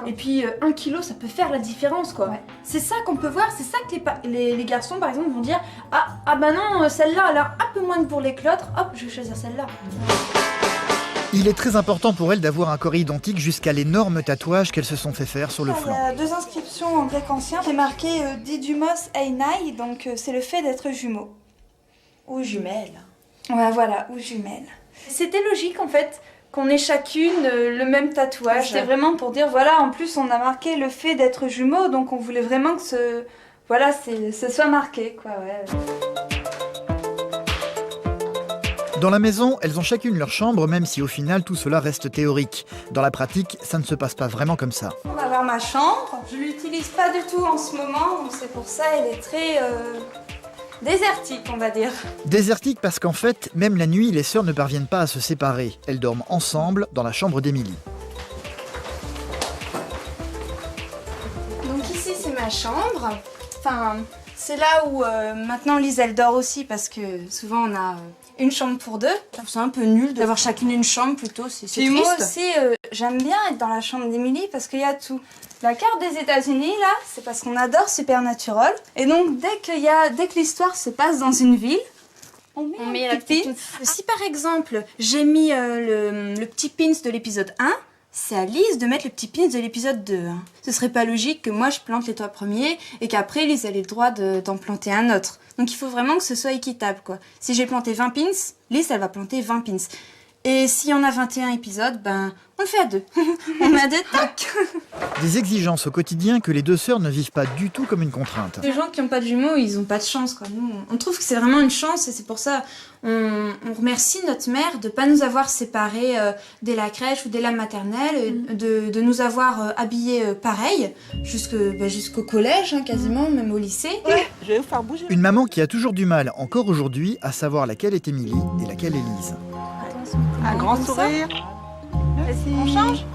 Et puis 1 kilo, ça peut faire la différence, quoi. Ouais. C'est ça qu'on peut voir, c'est ça que les garçons, par exemple, vont dire ah bah non, celle-là, elle a un peu moins que pour les l'autre, hop, je vais choisir celle-là. Il est très important pour elle d'avoir un corps identique jusqu'à l'énorme tatouage qu'elles se sont fait faire sur le flanc. Il y a 2 inscriptions en grec ancien, c'est marqué Didymos Einai, donc c'est le fait d'être jumeaux. Ou jumelles. Ouais, voilà, ou jumelles. C'était logique, en fait, qu'on ait chacune le même tatouage. C'était vraiment pour dire, voilà, en plus on a marqué le fait d'être jumeaux, donc on voulait vraiment que ce soit marqué, quoi, ouais. Dans la maison, elles ont chacune leur chambre, même si au final tout cela reste théorique. Dans la pratique, ça ne se passe pas vraiment comme ça. On va avoir ma chambre, je l'utilise pas du tout en ce moment, donc c'est pour ça elle est très désertique, on va dire. Désertique parce qu'en fait, même la nuit, les sœurs ne parviennent pas à se séparer. Elles dorment ensemble dans la chambre d'Émilie. Donc ici c'est ma chambre, enfin c'est là où maintenant Lise elle dort aussi parce que souvent on a une chambre pour 2. C'est un peu nul d'avoir chacune une chambre plutôt, c'est triste. Moi aussi j'aime bien être dans la chambre d'Émilie parce qu'il y a tout. La carte des États-Unis là, c'est parce qu'on adore Supernatural. Et donc dès que l'histoire se passe dans une ville, on met un petit pin. Si par exemple j'ai mis le petit pins de l'épisode 1, c'est à Lise de mettre le petit pins de l'épisode 2. Ce serait pas logique que moi je plante les 3 premiers et qu'après Lise elle ait le droit d'en planter un autre. Donc il faut vraiment que ce soit équitable, quoi. Si j'ai planté 20 pins, Lise elle va planter 20 pins. Et si on a 21 épisodes, ben on le fait à 2. On met à 2, tac. Des exigences au quotidien que les deux sœurs ne vivent pas du tout comme une contrainte. Les gens qui n'ont pas de jumeaux, ils n'ont pas de chance, quoi. Nous, on trouve que c'est vraiment une chance et c'est pour ça on remercie notre mère de ne pas nous avoir séparés dès la crèche ou dès la maternelle, de nous avoir habillés pareil jusqu'au collège, hein, quasiment, même au lycée. Ouais, je vais vous faire bouger. Une maman qui a toujours du mal, encore aujourd'hui, à savoir laquelle est Émilie et laquelle est Lise. Un grand sourire. On change ?